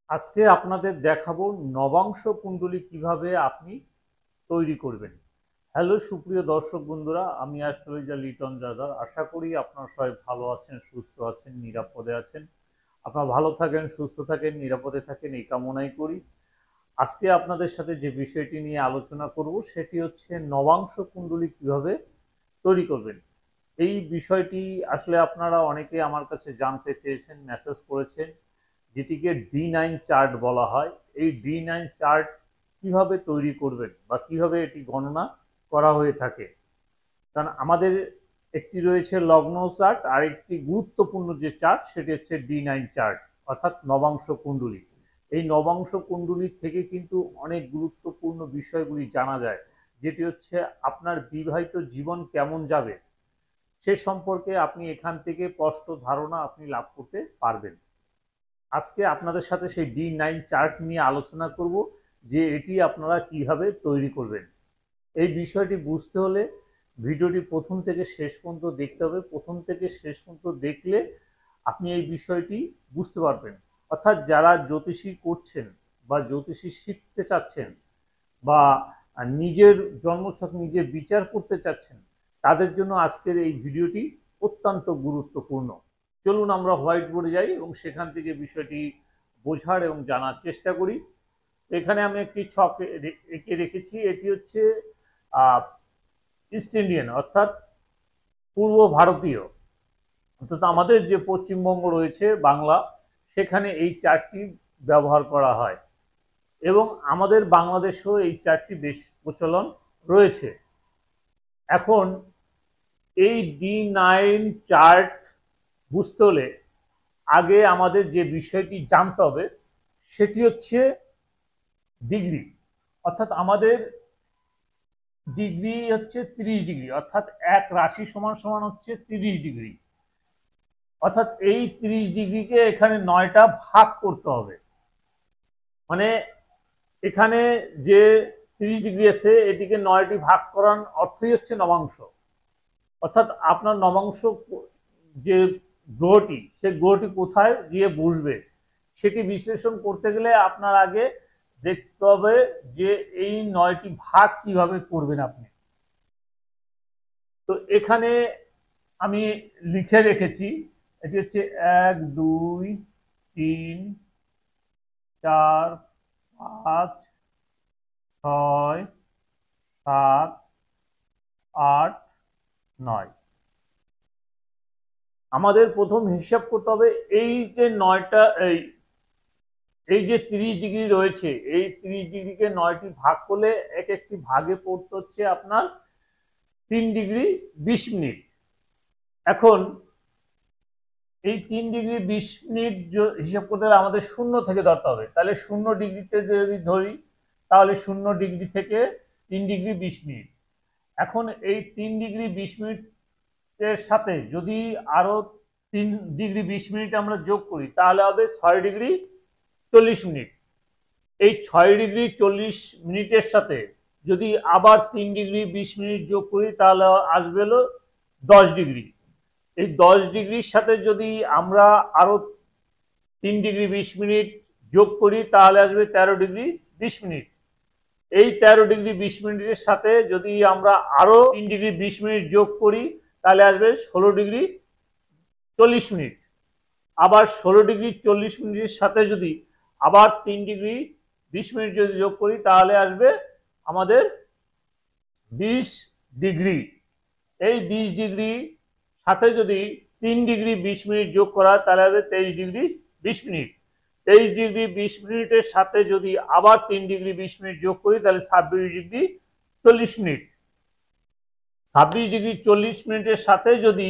আজকে আপনাদের দেখাবো নবাংশ কুণ্ডলী কিভাবে আপনি তৈরি করবেন। হ্যালো সুপ্রিয় দর্শক বন্ধুরা, আমি অ্যাস্ট্রোলজার লিটন জাদার। আশা করি আপনারা সবাই ভালো আছেন, সুস্থ আছেন, নিরাপদে আছেন। আপনারা ভালো থাকেন, সুস্থ থাকেন, নিরাপদে থাকেন এই কামনাই করি। আজকে আপনাদের সাথে যে বিষয়টি নিয়ে আলোচনা করব সেটি হচ্ছে নবাংশ কুণ্ডলী কিভাবে তৈরি করবেন। এই বিষয়টি আসলে আপনারা অনেকে আমার কাছে জানতে চেয়েছেন, মেসেজ করেছেন, যেটিকে D9 চার্ট বলা হয়। এই D9 চার্ট কিভাবে তৈরি করবেন বা কিভাবে এটি গণনা করা হয়ে থাকে। কারণ আমাদের একটি রয়েছে লগ্ন চার্ট, আর একটি গুরুত্বপূর্ণ যে চার্ট সেটি হচ্ছে D9 চার্ট, অর্থাৎ নবাংশ কুণ্ডলী। এই নবাংশ কুণ্ডলীর থেকে কিন্তু অনেক গুরুত্বপূর্ণ বিষয়গুলি জানা যায়, যেটি হচ্ছে আপনার বিবাহিত জীবন কেমন যাবে সে সম্পর্কে আপনি এখান থেকে স্পষ্ট ধারণা আপনি লাভ করতে পারবেন। আজকে আপনাদের সাথে সেই D9 চার্ট নিয়ে আলোচনা করব যে এটি আপনারা কিভাবে তৈরি করবেন। এই বিষয়টি বুঝতে হলে ভিডিওটি প্রথম থেকে শেষ পর্যন্ত দেখতে হবে। প্রথম থেকে শেষ পর্যন্ত দেখলে আপনি এই বিষয়টি বুঝতে পারবেন। অর্থাৎ যারা জ্যোতিষী করছেন বা জ্যোতিষী শিখতে চাচ্ছেন বা নিজের জন্মছক নিজে বিচার করতে চাচ্ছেন, তাদের জন্য আজকের এই ভিডিওটি অত্যন্ত গুরুত্বপূর্ণ। চলুন আমরা হোয়াইট বোর্ডে যাই এবং সেখান থেকে বিষয়টি বোঝার এবং জানার চেষ্টা করি। এখানে আমি একটি ছক এঁকে রেখেছি। এটি হচ্ছে ইস্ট ইন্ডিয়ান, অর্থাৎ পূর্ব ভারতীয়, অর্থাৎ আমাদের যে পশ্চিমবঙ্গ রয়েছে বাংলা, সেখানে এই চার্টটি ব্যবহার করা হয় এবং আমাদের বাংলাদেশেও এই চার্টটি বেশ প্রচলন রয়েছে। এখন এই D9 চার্ট বুঝতে হলে আগে আমাদের যে বিষয়টি জানতে হবে সেটি হচ্ছে ডিগ্রি। অর্থাৎ আমাদের ডিগ্রি হচ্ছে 30 ডিগ্রি, অর্থাৎ এক রাশি সমান সমান হচ্ছে 30 ডিগ্রি। অর্থাৎ এই 30 ডিগ্রিকে এখানে 9টা ভাগ করতে হবে। মানে এখানে যে 30 ডিগ্রি আছে এটিকে 9টি ভাগ করার অর্থই হচ্ছে নবাংশ। অর্থাৎ আপনার নবাংশ যে গ্রহটি, সে গ্রহটি কোথায় গিয়ে বসবে সেটি বিশ্লেষণ করতে গেলে আপনার আগে দেখতে হবে যে এই 9টি ভাগ কিভাবে করবেন আপনি। তো এখানে আমি লিখে রেখেছি, এটি হচ্ছে 1 2 3 4 5 6 7 8 9। আমাদের প্রথম হিসাব করতে হবে এই যে 9টা এই যে 30 ডিগ্রি রয়েছে, এই 30 ডিগ্রিকে 9টি ভাগ করলে এক একটি ভাগে পড়তে হচ্ছে আপনার 3 ডিগ্রি 20 মিনিট। এখন এই 3 ডিগ্রি 20 মিনিট হিসাব করতে হলে আমাদের 0 থেকে ধরতে হবে। তাহলে 0 ডিগ্রিতে যদি ধরি তাহলে 0 ডিগ্রি থেকে 3 ডিগ্রি 20 মিনিট। এখন এই 3 ডিগ্রি 20 মিনিটের সাথে যদি আরো 3 ডিগ্রি 20 মিনিট আমরা যোগ করি তাহলে হবে 6 ডিগ্রি 40 মিনিট। এই 6 ডিগ্রি 40 মিনিটের সাথে যদি আবার 3 ডিগ্রি 20 মিনিট যোগ করি তাহলে আসবে হলো 10 ডিগ্রি। এই 10 ডিগ্রির সাথে যদি আমরা আরো 3 ডিগ্রি 20 মিনিট যোগ করি তাহলে আসবে 13 ডিগ্রি 20 মিনিট। এই 13 ডিগ্রি 20 মিনিটের সাথে যদি আমরা আরো 3 ডিগ্রি 20 মিনিট যোগ করি তাহলে আসবে 16 ডিগ্রি 40 মিনিট। আবার 16 ডিগ্রি 40 মিনিটের সাথে যদি আবার 3 ডিগ্রি 20 মিনিট যদি যোগ করি তাহলে আসবে আমাদের 20 ডিগ্রি। এই 20 ডিগ্রি সাথে যদি 3 ডিগ্রি 20 মিনিট যোগ করা তাহলে হবে 23 ডিগ্রি 20 মিনিট। 23 ডিগ্রি 20 মিনিটের সাথে যদি আবার 3 ডিগ্রি 20 মিনিট যোগ করি তাহলে 26 ডিগ্রি 40 মিনিট। 26 ডিগ্রি 40 মিনিটের সাথে যদি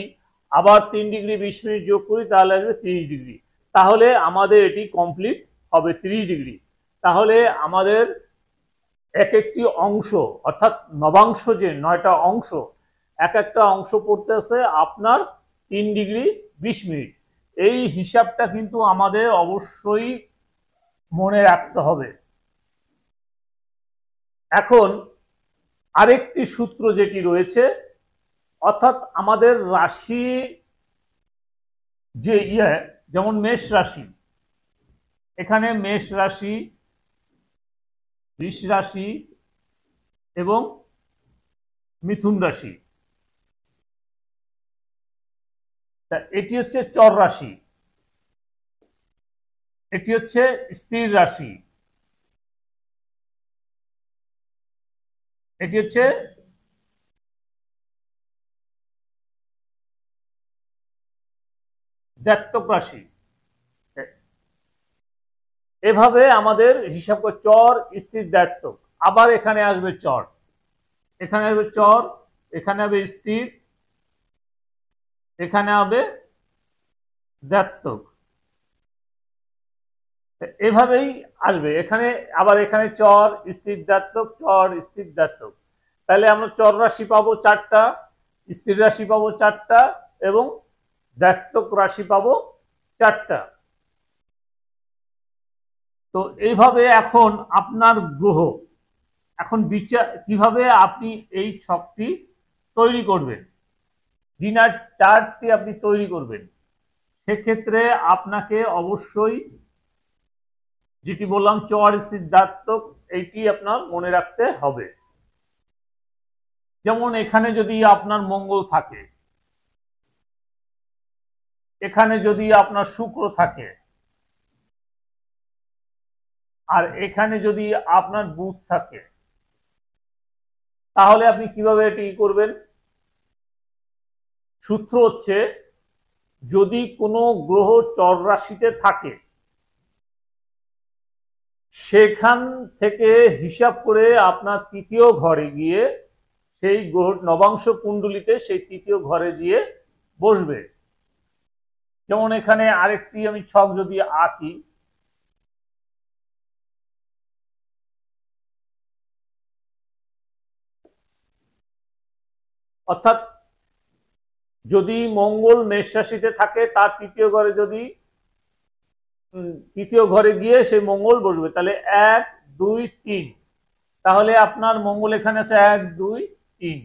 আবার 3 ডিগ্রি 20 মিনিট যোগ করি তাহলে আসবে 30 ডিগ্রি। তাহলে আমাদের এটি কমপ্লিট হবে 30 ডিগ্রি। তাহলে আমাদের এক একটি অংশ, অর্থাৎ নবাংশ যে 9টা অংশ, এক একটা অংশ পড়তেছে আপনার 3 ডিগ্রি 20 মিনিট। এই হিসাবটা কিন্তু আমাদের অবশ্যই মনে রাখতে হবে। এখন আরেকটি সূত্র যেটি রয়েছে, অর্থাৎ আমাদের রাশি যে যেমন মেষ রাশি, এখানে মেষ রাশি, বৃষ রাশি এবং মিথুন রাশি। তা এটি হচ্ছে চর রাশি, এটি হচ্ছে স্থির রাশি, এটি হচ্ছে দ্ব্যর্থক রাশি। এভাবে আমাদের হিসাব করে চর, স্থির, দ্ব্যর্থক। আবার এখানে আসবে চর, এখানে আসবে চর, এখানে হবে স্থির, এখানে হবে দ্ব্যর্থক। এভাবেই আসবে এখানে, আবার এখানে চর, স্থির, দ্ব্যর্থক, চর, স্থির, দ্ব্যর্থক। তাহলে আমরা চর রাশি পাবো 4টা, স্থির রাশি পাবো 4টা এবং দ্ব্যর্থক রাশি পাবো 4টা। তো এইভাবে এখন আপনার গ্রহ, এখন বিচার কিভাবে আপনি এই ছকটি তৈরি করবেন, ডিনার চার্টটি আপনি তৈরি করবেন। সেক্ষেত্রে আপনাকে অবশ্যই যেটি বললাম চর, স্থির, দ্ব্যর্থক, এইটি আপনার মনে রাখতে হবে। যেমন এখানে যদি আপনার মঙ্গল থাকে, এখানে যদি আপনার শুক্র থাকে, আর এখানে যদি আপনার বুধ থাকে, তাহলে আপনি কিভাবে এটি করবেন? সূত্র হচ্ছে, যদি কোনো গ্রহ চর রাশিতে থাকে সেখান থেকে হিসাব করে আপনার তৃতীয় ঘরে গিয়ে সেই গ্রহ নবাংশ কুণ্ডলিতে সেই তৃতীয় ঘরে গিয়ে বসবে। যেমন এখানে আরেকটি আমি ছক যদি আঁকি, অর্থাৎ যদি মঙ্গল মেষ রাশিতে থাকে তার তৃতীয় ঘরে যদি তৃতীয় ঘরে গিয়ে সেই মঙ্গল বসবে, তাহলে 1 2 3, তাহলে আপনার মঙ্গল এখানে আছে 1 2 3,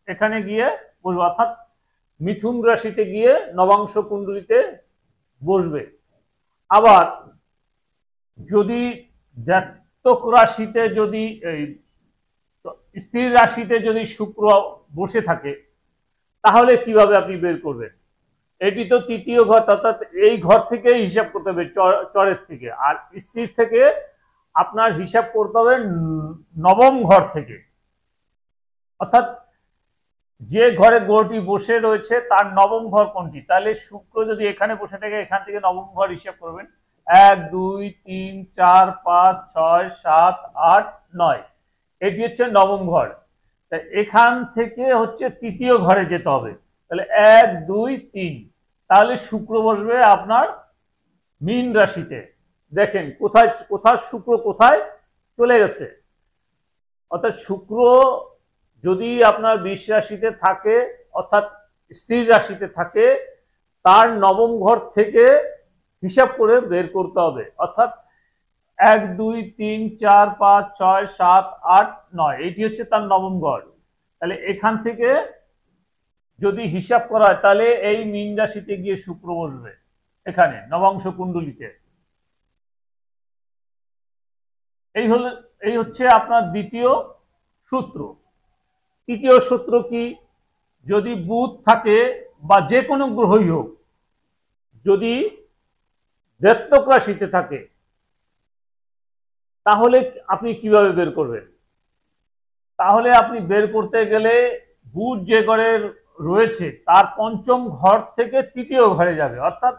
এখানে গিয়ে বসবে, অর্থাৎ মিথুন রাশিতে গিয়ে নবাংশ কুণ্ডলিতে বসবে। আবার যদি দ্ব্যর্থক রাশিতে, যদি স্থির রাশিতে যদি শুক্র বসে থাকে, তাহলে কিভাবে আপনি বের করবেন? এটি তো তৃতীয় ঘর, অর্থাৎ এই ঘর থেকে হিসাব করতে হবে, চরের থেকে। আর স্থির থেকে আপনার হিসাব করতে হবে নবম ঘর থেকে, অর্থাৎ যে ঘরে গ্রহটি বসে রয়েছে তার নবম ঘর কোনটি। তাহলে শুক্র যদি এখানে বসে থাকে, এখান থেকে নবম ঘর হিসাব করবেন, 1 2 3 4 5 6 7 8 9, এটি হচ্ছে নবম ঘর। এখান থেকে হচ্ছে তৃতীয় ঘরে যেতে হবে, তাহলে 1 2 3, তাহলে শুক্র বসবে আপনার মীন রাশিতে। দেখেন কোথায় কোথায় শুক্র কোথায় চলে গেছে, অর্থাৎ শুক্র যদি আপনার বৃষ রাশিতে থাকে, অর্থাৎ স্থির রাশিতে থাকে, তার নবম ঘর থেকে হিসাব করে বের করতে হবে, অর্থাৎ 1 2 3 4 5 6 7 8 9, এটি হচ্ছে তার নবম ঘর। তাহলে এখান থেকে যদি হিসাব করা হয়, তাহলে এই মীন রাশিতে গিয়ে শুক্র বসবে এখানে নবাংশ কুণ্ডলিতে। এই হচ্ছে আপনার দ্বিতীয় সূত্র। তৃতীয় সূত্র কি? যদি বুধ থাকে বা যে কোনো গ্রহই হোক, যদি দ্ব্যর্থক রাশিতে থাকে, তাহলে আপনি কিভাবে বের করবেন? তাহলে আপনি বের করতে গেলে বুধ যে ঘরে রয়েছে তার পঞ্চম ঘর থেকে তৃতীয় ঘরে যাবে, অর্থাৎ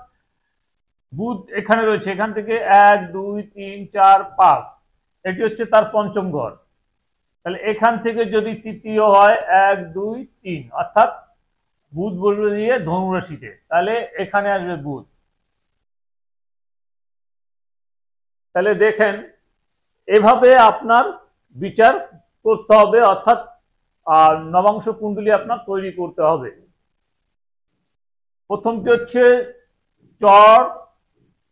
বুধ এখানে রয়েছে, এখান থেকে 1 2 3 4 5, এটি হচ্ছে তার পঞ্চম ঘর। তাহলে এখান থেকে যদি তৃতীয় হয় 1 2 3, অর্থাৎ বুধ বসবে দিয়ে ধনু রাশিতে, তাহলে এখানে আসবে বুধ। তাহলে দেখেন এভাবে আপনার বিচার করতে হবে, অর্থাৎ নবাংশ কুণ্ডলী আপনার তৈরি করতে হবে। প্রথমটি হচ্ছে চর,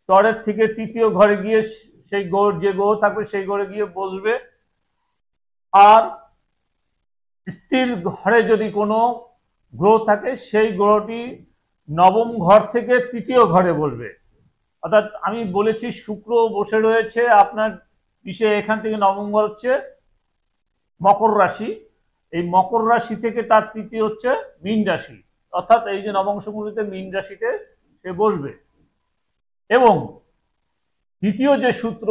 চরের থেকে তৃতীয় ঘরে গিয়ে সেই গ্রহ, যে গ্রহ থাকবে সেই ঘরে গিয়ে বসবে। আর স্থির ঘরে যদি কোনো গ্রহ থাকে সেই গ্রহটি নবম ঘর থেকে তৃতীয় ঘরে বসবে। অর্থাৎ আমি বলেছি শুক্র বসে রয়েছে আপনার বিশে, এখান থেকে নবম ঘর হচ্ছে মকর রাশি, এই মকর রাশি থেকে তার তৃতীয় হচ্ছে মীন রাশি, অর্থাৎ এই যে নবংশ কুণ্ডলিতে মীন রাশিতে সে বসবে। এবং দ্বিতীয় যে সূত্র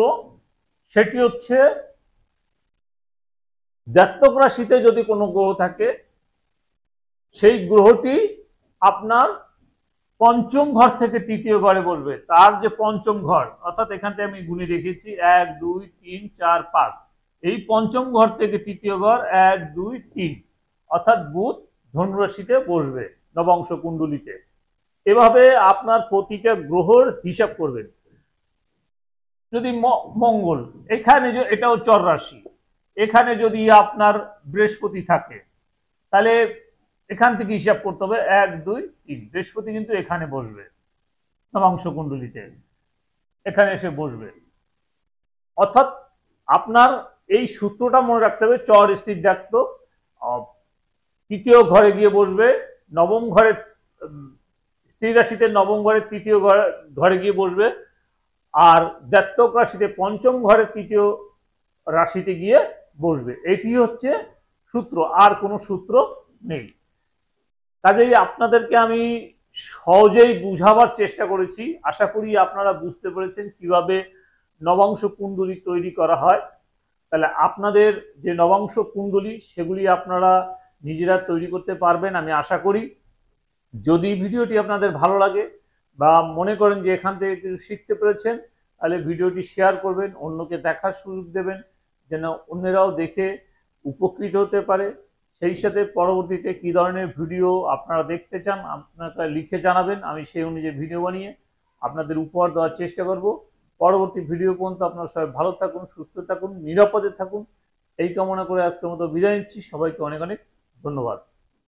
সেটি হচ্ছে জাতক রাশিতে যদি কোনো গ্রহ থাকে সেই গ্রহটি আপনার পঞ্চম ঘর থেকে তৃতীয় ঘরে বসবে। তার যে পঞ্চম ঘর, অর্থাৎ এখান থেকে আমি গুণে রেখেছি 1 2 3 4 5, এই পঞ্চম ঘর থেকে তৃতীয় ঘর 1 2 3, অর্থাৎ বুধ ধনুরাশিতে বসবে নবংশ কুণ্ডলিতে। এভাবে আপনার প্রতিটা গ্রহর হিসাব করবেন। যদি মঙ্গল এখানে, এটাও চর রাশি, এখানে যদি আপনার বৃহস্পতি থাকে তাহলে এখান থেকে হিসাব করতে হবে 1 2 3, বৃহস্পতি কিন্তু এখানে বসবে নবাংশ কুণ্ডলিতে, এখানে এসে বসবে। অর্থাৎ আপনার এই সূত্রটা মনে রাখতে হবে, চর স্থির ডাক্ত তৃতীয় ঘরে গিয়ে বসবে, নবম ঘরে স্ত্রী রাশিতে নবম ঘরে তৃতীয় ঘরে গিয়ে বসবে, আর জাতক রাশিতে পঞ্চম ঘরে তৃতীয় রাশিতে গিয়ে বসবে। এটি হচ্ছে সূত্র, আর কোনো সূত্র নেই। কাজেই আপনাদেরকে আমি সহজেই বুঝাবার চেষ্টা করেছি, আশা করি আপনারা বুঝতে পেরেছেন কিভাবে নবাংশ কুণ্ডলী তৈরি করা হয়। তাহলে আপনাদের যে নবাংশ কুণ্ডলী সেগুলি আপনারা নিজেরা তৈরি করতে পারবেন আমি আশা করি। যদি ভিডিওটি আপনাদের ভালো লাগে বা মনে করেন যে এখান থেকে কিছু শিখতে পেরেছেন, তাহলে ভিডিওটি শেয়ার করবেন, অন্যকে দেখার সুযোগ দেবেন যেন অন্যরাও দেখে উপকৃত হতে পারে। সেই সাথে পরবর্তীতে কী ধরনের ভিডিও আপনারা দেখতে চান আপনারা লিখে জানাবেন, আমি সেই অনুযায়ী ভিডিও বানিয়ে আপনাদের উপহার দেওয়ার চেষ্টা করব। পরবর্তী ভিডিও পর্যন্ত আপনারা সবাই ভালো থাকুন, সুস্থ থাকুন, নিরাপদে থাকুন, এই কামনা করে আজকের মতো বিদায় নিচ্ছি। সবাইকে অনেক অনেক ধন্যবাদ।